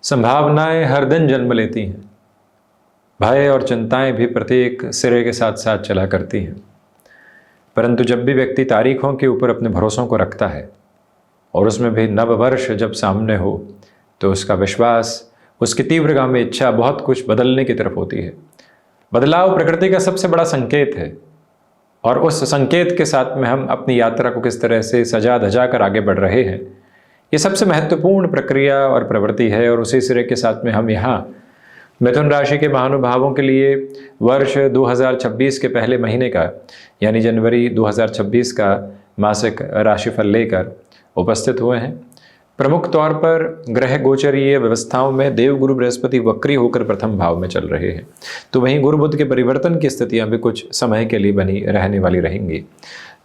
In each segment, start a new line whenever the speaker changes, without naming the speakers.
संभावनाएं हर दिन जन्म लेती हैं। भय और चिंताएं भी प्रत्येक सिरे के साथ साथ चला करती हैं। परंतु जब भी व्यक्ति तारीखों के ऊपर अपने भरोसों को रखता है और उसमें भी नववर्ष जब सामने हो, तो उसका विश्वास, उसकी तीव्रगामी इच्छा बहुत कुछ बदलने की तरफ होती है। बदलाव प्रकृति का सबसे बड़ा संकेत है और उस संकेत के साथ में हम अपनी यात्रा को किस तरह से सजा धजा कर आगे बढ़ रहे हैं, ये सबसे महत्वपूर्ण प्रक्रिया और प्रवृत्ति है। और उसी सिरे के साथ में हम यहाँ मिथुन राशि के महानुभावों के लिए वर्ष 2026 के पहले महीने का यानी जनवरी 2026 का मासिक राशिफल लेकर उपस्थित हुए हैं। प्रमुख तौर पर ग्रह गोचरीय व्यवस्थाओं में देवगुरु बृहस्पति वक्री होकर प्रथम भाव में चल रहे हैं, तो वहीं गुरु बुध के परिवर्तन की स्थितियां भी कुछ समय के लिए बनी रहने वाली रहेंगी।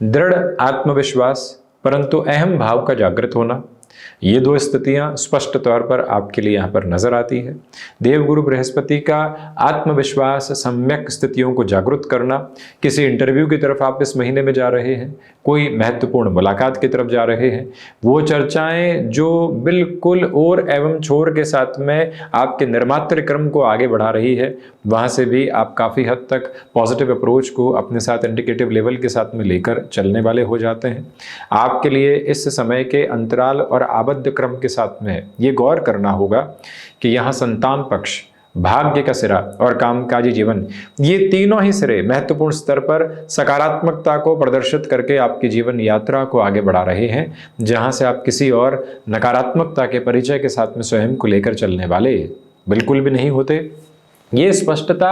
दृढ़ आत्मविश्वास परंतु अहम भाव का जागृत होना, ये दो स्थितियां स्पष्ट तौर पर आपके लिए यहाँ पर नजर आती है। देवगुरु बृहस्पति का आत्मविश्वास, सम्यक स्थितियों को जागृत करना, किसी इंटरव्यू की तरफ आप इस महीने में जा रहे हैं, कोई महत्वपूर्ण मुलाकात की तरफ जा रहे हैं, वो चर्चाएं जो बिल्कुल और एवं छोर के साथ में आपके निर्मात्र क्रम को आगे बढ़ा रही है, वहाँ से भी आप काफ़ी हद तक पॉजिटिव अप्रोच को अपने साथ इंडिकेटिव लेवल के साथ में लेकर चलने वाले हो जाते हैं। आपके लिए इस समय के अंतराल और आबद्ध क्रम के साथ में ये गौर करना होगा कि यहाँ संतान पक्ष, भाग्य का सिरा और कामकाजी जीवन, ये तीनों ही सिरे महत्वपूर्ण स्तर पर सकारात्मकता को प्रदर्शित करके आपकी जीवन यात्रा को आगे बढ़ा रहे हैं, जहां से आप किसी और नकारात्मकता के परिचय के साथ में स्वयं को लेकर चलने वाले बिल्कुल भी नहीं होते। ये स्पष्टता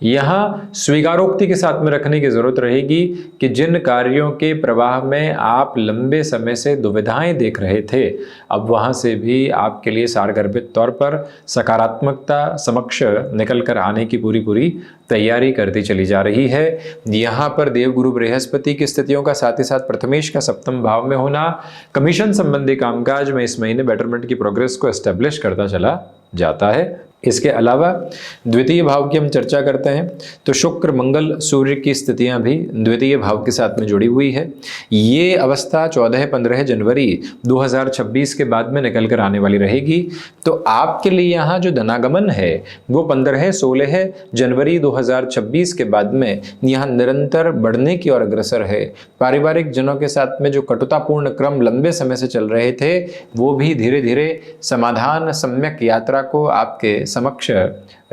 यहाँ स्वीकारोक्ति के साथ में रखने की जरूरत रहेगी कि जिन कार्यों के प्रवाह में आप लंबे समय से दुविधाएं देख रहे थे, अब वहाँ से भी आपके लिए सारगर्भित तौर पर सकारात्मकता समक्ष निकल कर आने की पूरी तैयारी करती चली जा रही है। यहाँ पर देवगुरु बृहस्पति की स्थितियों का साथ ही साथ प्रथमेश का सप्तम भाव में होना कमीशन संबंधी कामकाज में इस महीने बेटरमेंट की प्रोग्रेस को एस्टेब्लिश करता चला जाता है। इसके अलावा द्वितीय भाव की हम चर्चा करते हैं तो शुक्र मंगल सूर्य की स्थितियां भी द्वितीय भाव के साथ में जुड़ी हुई है। ये अवस्था 14-15 जनवरी 2026 के बाद में निकल कर आने वाली रहेगी। तो आपके लिए यहाँ जो धनागमन है वो 15-16 जनवरी 2026 के बाद में यहाँ निरंतर बढ़ने की ओर अग्रसर है। पारिवारिक जनों के साथ में जो कटुतापूर्ण क्रम लंबे समय से चल रहे थे, वो भी धीरे धीरे समाधान सम्यक यात्रा को आपके समक्ष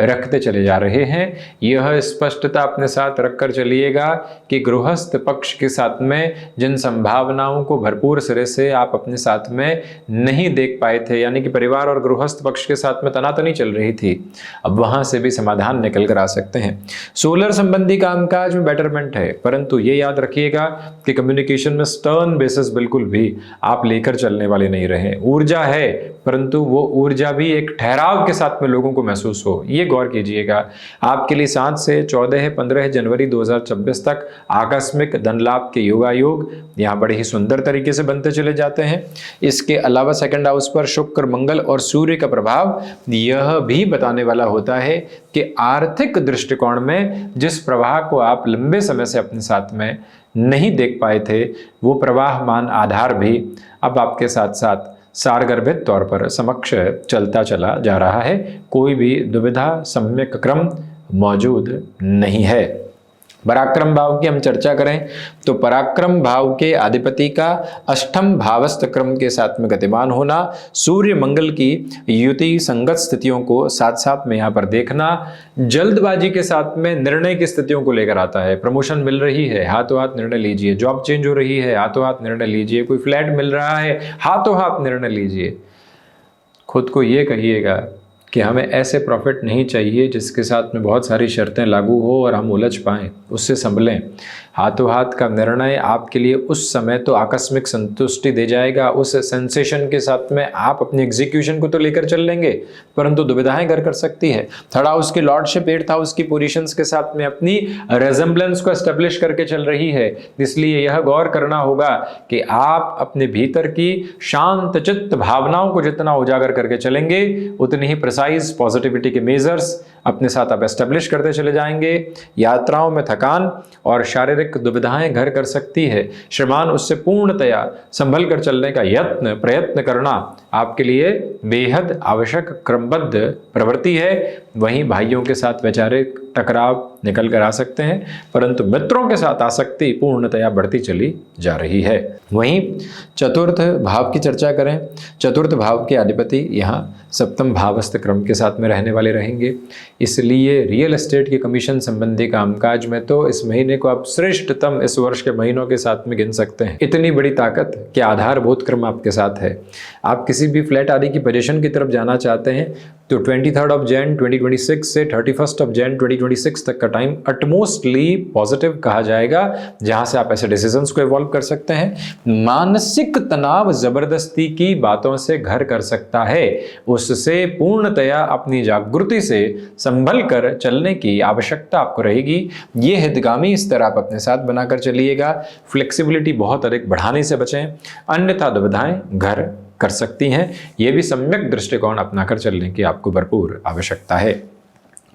रखते चले जा रहे हैं। यह स्पष्टता अपने साथ रखकर चलिएगा कि गृहस्थ पक्ष के साथ में जिन संभावनाओं को भरपूर सिरे से आप अपने साथ में नहीं देख पाए थे, यानी कि परिवार और गृहस्थ पक्ष के साथ में तनातनी चल रही थी, अब वहां से भी समाधान निकल कर आ सकते हैं। सोलर संबंधी कामकाज में बेटरमेंट है, परंतु ये याद रखिएगा कि कम्युनिकेशन में स्टर्न बेसिस बिल्कुल भी आप लेकर चलने वाले नहीं रहे। ऊर्जा है, परंतु वो ऊर्जा भी एक ठहराव के साथ में लोगों को महसूस हो, ये गौर कीजिएगा। आपके लिए 7 से 14-15 जनवरी 2026 तक आकस्मिक धन लाभ के योगायोग यहाँ बड़े ही सुंदर तरीके से बनते चले जाते हैं। इसके अलावा सेकंड हाउस पर शुक्र मंगल और सूर्य का प्रभाव यह भी बताने वाला होता है कि आर्थिक दृष्टिकोण में जिस प्रवाह को आप लंबे समय से अपने साथ में नहीं देख पाए थे, वो प्रवाहमान आधार भी अब आपके साथ साथ सारगर्भित तौर पर समक्ष चलता चला जा रहा है। कोई भी दुविधा सम्यक क्रम मौजूद नहीं है। पराक्रम भाव की हम चर्चा करें तो पराक्रम भाव के अधिपति का अष्टम भावस्थ क्रम के साथ में गतिमान होना, सूर्य मंगल की युति संगत स्थितियों को साथ साथ में यहाँ पर देखना, जल्दबाजी के साथ में निर्णय की स्थितियों को लेकर आता है। प्रमोशन मिल रही है, हाथों हाथ निर्णय लीजिए। जॉब चेंज हो रही है, हाथों हाथ निर्णय लीजिए। कोई फ्लैट मिल रहा है, हाथों हाथ निर्णय लीजिए। खुद को ये कहिएगा कि हमें ऐसे प्रॉफिट नहीं चाहिए जिसके साथ में बहुत सारी शर्तें लागू हो और हम उलझ पाएं, उससे संभलें। हाथों हाथ का निर्णय आपके लिए उस समय तो आकस्मिक संतुष्टि दे जाएगा, उस सेंसेशन के साथ में आप अपनी एग्जीक्यूशन को तो लेकर चल लेंगे, परंतु दुविधाएं घर कर सकती है। थर्ड हाउस की लॉर्डशिप 8th हाउस की पोजीशंस के साथ में अपनी रेजेम्बलेंस को एस्टेब्लिश करके चल रही है। इसलिए यह गौर करना होगा कि आप अपने भीतर की शांत चित्त भावनाओं को जितना उजागर करके चलेंगे, उतनी ही एक्सरसाइज, पॉजिटिविटी के मेजर्स अपने साथ आप एस्टेब्लिश करते चले जाएंगे। यात्राओं में थकान और शारीरिक दुविधाएं घर कर सकती है, श्रीमान उससे पूर्णतया संभल कर चलने का प्रयत्न करना आपके लिए बेहद आवश्यक क्रमबद्ध प्रवृत्ति है। वहीं भाइयों के साथ वैचारिक टकराव निकल कर आ सकते हैं, परंतु मित्रों के साथ आसक्ति पूर्णतया बढ़ती चली जा रही है। वहीं चतुर्थ भाव की चर्चा करें, चतुर्थ भाव के अधिपति यहाँ सप्तम भावस्थ क्रम के साथ में रहने वाले रहेंगे, इसलिए रियल एस्टेट के कमीशन संबंधी कामकाज में तो इस महीने को आप श्रेष्ठतम इस वर्ष के महीनों के साथ में गिन सकते हैं। इतनी बड़ी ताकत के आधारभूत क्रम आपके साथ है। आप किसी भी फ्लैट आदि की पोजीशन की तरफ जाना चाहते हैं तो 23 जैन 2026 से 31 जैन 2026 तक का टाइम अटमोस्टली पॉजिटिव कहा जाएगा, जहां से आप ऐसे डिसीजंस को इवॉल्व कर सकते हैं। मानसिक तनाव जबरदस्ती की बातों से घर कर सकता है, उससे पूर्णतया अपनी जागृति से संभल कर चलने की आवश्यकता आपको रहेगी। ये हितगामी स्तर आप अपने साथ बनाकर चलिएगा। फ्लेक्सिबिलिटी बहुत अधिक बढ़ाने से बचें, अन्यथा दुविधाएं घर कर सकती हैं। यह भी सम्यक दृष्टिकोण अपनाकर चलने की आपको भरपूर आवश्यकता है।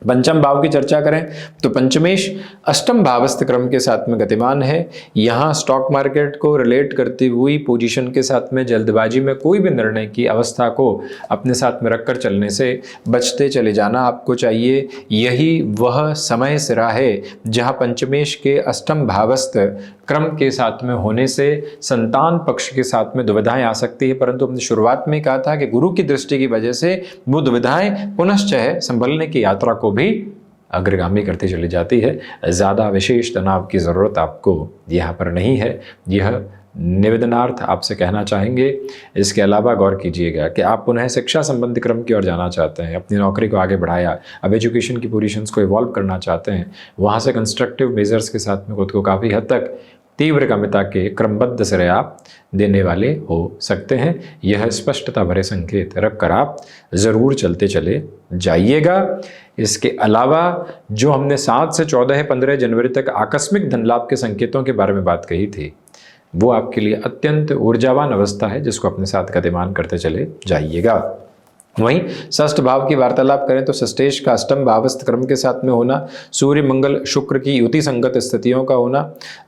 पंचम भाव की चर्चा करें तो पंचमेश अष्टम भावस्थ क्रम के साथ में गतिमान है। यहाँ स्टॉक मार्केट को रिलेट करती हुई पोजीशन के साथ में जल्दबाजी में कोई भी निर्णय की अवस्था को अपने साथ में रखकर चलने से बचते चले जाना आपको चाहिए। यही वह समय सिरा है जहाँ पंचमेश के अष्टम भावस्थ क्रम के साथ में होने से संतान पक्ष के साथ में दुविधाएं आ सकती है, परंतु हमने शुरुआत में कहा था कि गुरु की दृष्टि की वजह से वो दुविधाएं पुनश्च संभलने की यात्रा को भी अग्रगामी करती चली जाती है। ज़्यादा विशेष तनाव की ज़रूरत आपको यहाँ पर नहीं है, यह निवेदनार्थ आपसे कहना चाहेंगे। इसके अलावा गौर कीजिएगा कि आप पुनः शिक्षा संबंधी क्रम की ओर जाना चाहते हैं, अपनी नौकरी को आगे बढ़ाया, अब एजुकेशन की पोजीशंस को इवॉल्व करना चाहते हैं, वहाँ से कंस्ट्रक्टिव मेजर्स के साथ में खुद को काफ़ी हद तक तीव्र गम्यता के क्रमबद्ध श्रेय आप देने वाले हो सकते हैं। यह स्पष्टता भरे संकेत रखकर आप ज़रूर चलते चले जाइएगा। इसके अलावा जो हमने 7 से 14-15 जनवरी तक आकस्मिक धन लाभ के संकेतों के बारे में बात कही थी, वो आपके लिए अत्यंत ऊर्जावान अवस्था है, जिसको अपने साथ गतिमान करते चले जाइएगा। वहीं षष्ठ भाव की वार्तालाप करें तो षष्ठेश का अष्टम भावस्थ क्रम के साथ में होना, सूर्य मंगल शुक्र की युति संगत स्थितियों का होना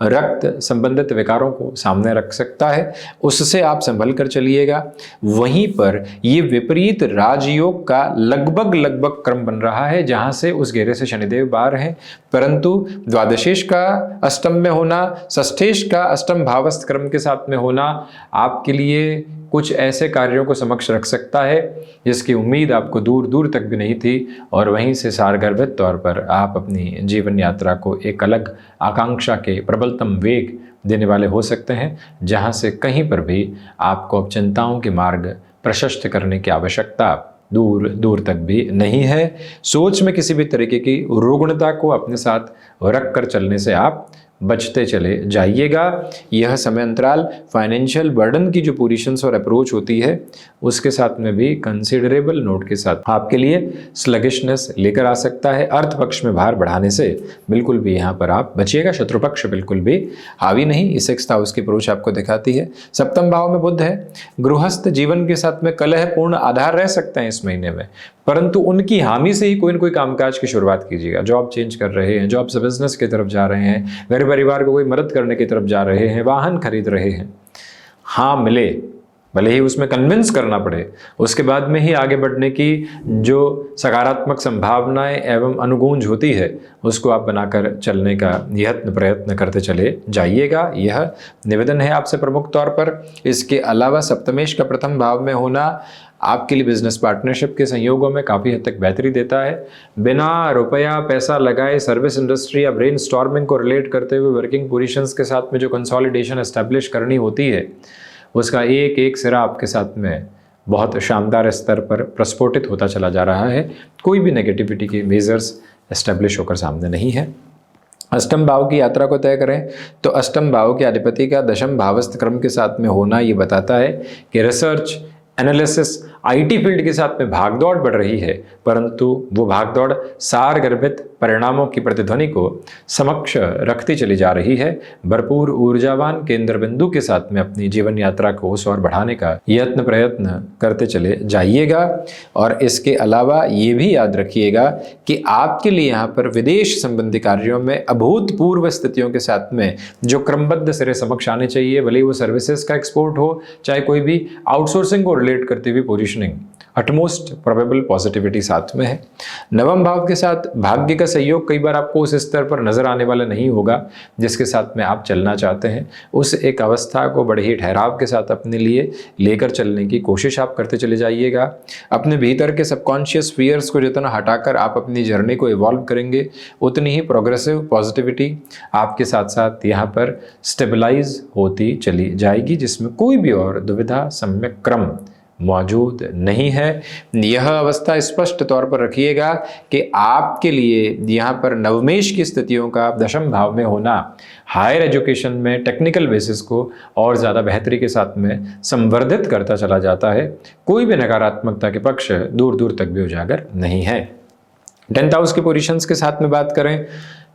रक्त संबंधित विकारों को सामने रख सकता है, उससे आप संभल कर चलिएगा। वहीं पर ये विपरीत राजयोग का लगभग क्रम बन रहा है, जहां से उस घेरे से शनिदेव बाहर हैं, परंतु द्वादशेश का अष्टम में होना, षष्ठेश का अष्टम भावस्थ क्रम के साथ में होना आपके लिए कुछ ऐसे कार्यों को समक्ष रख सकता है जिसकी उम्मीद आपको दूर दूर तक भी नहीं थी, और वहीं से सारगर्भित तौर पर आप अपनी जीवन यात्रा को एक अलग आकांक्षा के प्रबलतम वेग देने वाले हो सकते हैं, जहां से कहीं पर भी आपको अब चिंताओं के मार्ग प्रशस्त करने की आवश्यकता दूर दूर तक भी नहीं है। सोच में किसी भी तरीके की रुग्णता को अपने साथ रख कर चलने से आप बचते चले जाइएगा। यह समय अंतराल फाइनेंशियल बर्डन की जो पोजीशंस और अप्रोच होती है उसके साथ में भी कंसिडरेबल नोट के साथ आपके लिए स्लगिशनेस लेकर आ सकता है। अर्थ पक्ष में भार बढ़ाने से बिल्कुल भी यहाँ पर आप बचिएगा। शत्रु पक्ष बिल्कुल भी हावी नहीं, इस 6th हाउस की अप्रोच आपको दिखाती है। सप्तम भाव में बुध है, गृहस्थ जीवन के साथ में कलहपूर्ण आधार रह सकते हैं इस महीने में, परंतु उनकी हामी से ही कोई न कोई कामकाज की शुरुआत कीजिएगा। जॉब चेंज कर रहे हैं, जॉब से बिजनेस की तरफ जा रहे हैं, घर परिवार को कोई मदद करने की तरफ जा रहे हैं, वाहन खरीद रहे हैं, हाँ मिले, भले ही उसमें कन्विंस करना पड़े, उसके बाद में ही आगे बढ़ने की जो सकारात्मक संभावनाएं एवं अनुगूंज होती है उसको आप बनाकर चलने का यत्न प्रयत्न करते चले जाइएगा। यह निवेदन है आपसे प्रमुख तौर पर। इसके अलावा सप्तमेश का प्रथम भाव में होना आपके लिए बिजनेस पार्टनरशिप के संयोगों में काफ़ी हद तक बेहतरी देता है। बिना रुपया पैसा लगाए सर्विस इंडस्ट्री या ब्रेन स्टॉर्मिंग को रिलेट करते हुए वर्किंग पोजीशंस के साथ में जो कंसोलिडेशन एस्टेब्लिश करनी होती है उसका एक एक सिरा आपके साथ में बहुत शानदार स्तर पर प्रस्फुटित होता चला जा रहा है। कोई भी नेगेटिविटी की मेजर्स एस्टेब्लिश होकर सामने नहीं है। अष्टम भाव की यात्रा को तय करें तो अष्टम भाव के अधिपति का दशम भावस्थ क्रम के साथ में होना ये बताता है कि रिसर्च, एनालिसिस आईटी फील्ड के साथ में भागदौड़ बढ़ रही है, परंतु वो भागदौड़ सार गर्भित परिणामों की प्रतिध्वनि को समक्ष रखती चली जा रही है। भरपूर ऊर्जावान केंद्र बिंदु के साथ में अपनी जीवन यात्रा को उस ओर बढ़ाने का यत्न प्रयत्न करते चले जाइएगा। और इसके अलावा ये भी याद रखिएगा कि आपके लिए यहाँ पर विदेश संबंधी कार्यों में अभूतपूर्व स्थितियों के साथ में जो क्रमबद्ध सिरे समक्ष आने चाहिए, भले वो सर्विसेज का एक्सपोर्ट हो, चाहे कोई भी आउटसोर्सिंग को रिलेट करती हुई पोजीशनिंग, अटमोस्ट प्रोबेबल पॉजिटिविटी साथ में है। नवम भाव के साथ भाग्य का सहयोग कई बार आपको उस स्तर पर नजर आने वाला नहीं होगा जिसके साथ में आप चलना चाहते हैं। उस एक अवस्था को बड़े ही ठहराव के साथ अपने लिए लेकर चलने की कोशिश आप करते चले जाइएगा। अपने भीतर के सबकॉन्शियस फियर्स को जितना हटाकर आप अपनी जर्नी को इवॉल्व करेंगे, उतनी ही प्रोग्रेसिव पॉजिटिविटी आपके साथ साथ यहाँ पर स्टेबलाइज होती चली जाएगी, जिसमें कोई भी और दुविधा सम्यक क्रम मौजूद नहीं है। यह अवस्था स्पष्ट तौर पर रखिएगा कि आपके लिए यहाँ पर नवमेश की स्थितियों का दशम भाव में होना हायर एजुकेशन में टेक्निकल बेसिस को और ज़्यादा बेहतरी के साथ में संवर्धित करता चला जाता है। कोई भी नकारात्मकता के पक्ष दूर दूर तक भी उजागर नहीं है। 10th हाउस के पोजीशंस के साथ में बात करें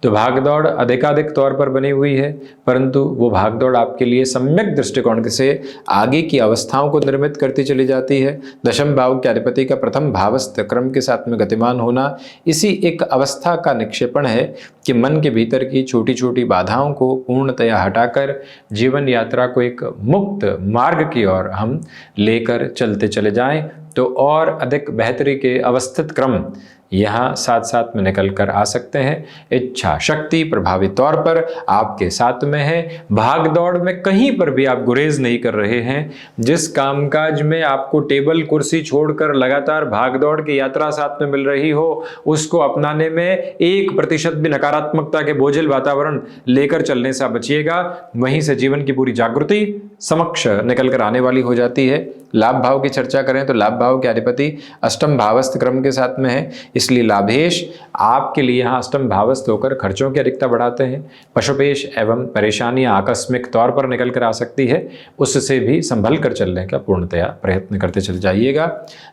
तो भागदौड़ अधिकाधिक तौर पर बनी हुई है, परंतु वो भागदौड़ आपके लिए सम्यक दृष्टिकोण से आगे की अवस्थाओं को निर्मित करती चली जाती है। दशम भाव के अधिपति का प्रथम भावस्थ क्रम के साथ में गतिमान होना इसी एक अवस्था का निक्षेपण है कि मन के भीतर की छोटी छोटी बाधाओं को पूर्णतया हटाकर जीवन यात्रा को एक मुक्त मार्ग की ओर हम लेकर चलते चले जाएं तो और अधिक बेहतरी के अवस्थित क्रम यहाँ साथ साथ में निकल कर आ सकते हैं। इच्छा शक्ति प्रभावी तौर पर आपके साथ में है। भाग दौड़ में कहीं पर भी आप गुरेज नहीं कर रहे हैं। जिस कामकाज में आपको टेबल कुर्सी छोड़कर लगातार भाग दौड़ की यात्रा साथ में मिल रही हो, उसको अपनाने में 1% भी नकारात्मकता के बोझिल वातावरण लेकर चलने से बचिएगा। वहीं से जीवन की पूरी जागृति समक्ष निकल कर आने वाली हो जाती है। लाभ भाव की चर्चा करें तो लाभ भाव के अधिपति अष्टम भावस्थ क्रम के साथ में है, इसलिए लाभेश आपके लिए यहाँ अष्टम भावस्थ होकर खर्चों की अधिकता बढ़ाते हैं। पशुपेश एवं परेशानियां आकस्मिक तौर पर निकल कर आ सकती है, उससे भी संभल कर चलने का पूर्णतया प्रयत्न करते चले जाइएगा।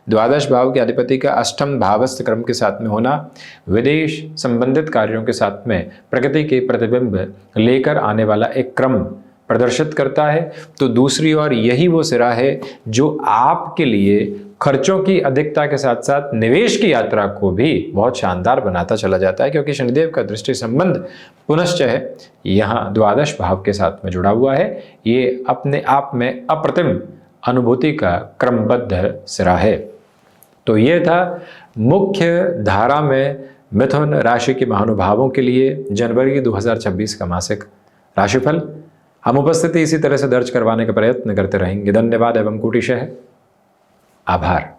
द्वादश भाव के अधिपति का अष्टम भावस्थ क्रम के साथ में होना विदेश संबंधित कार्यों के साथ में प्रगति के प्रतिबिंब लेकर आने वाला एक क्रम प्रदर्शित करता है। तो दूसरी ओर यही वो सिरा है जो आपके लिए खर्चों की अधिकता के साथ साथ निवेश की यात्रा को भी बहुत शानदार बनाता चला जाता है, क्योंकि शनिदेव का दृष्टि संबंध पुनश्च है यहाँ द्वादश भाव के साथ में जुड़ा हुआ है। ये अपने आप में अप्रतिम अनुभूति का क्रमबद्ध सिरा है। तो ये था मुख्य धारा में मिथुन राशि के महानुभावों के लिए जनवरी 2026 का मासिक राशिफल। हम उपस्थिति इसी तरह से दर्ज करवाने का प्रयत्न करते रहेंगे। धन्यवाद एवं कोटिशः आभार।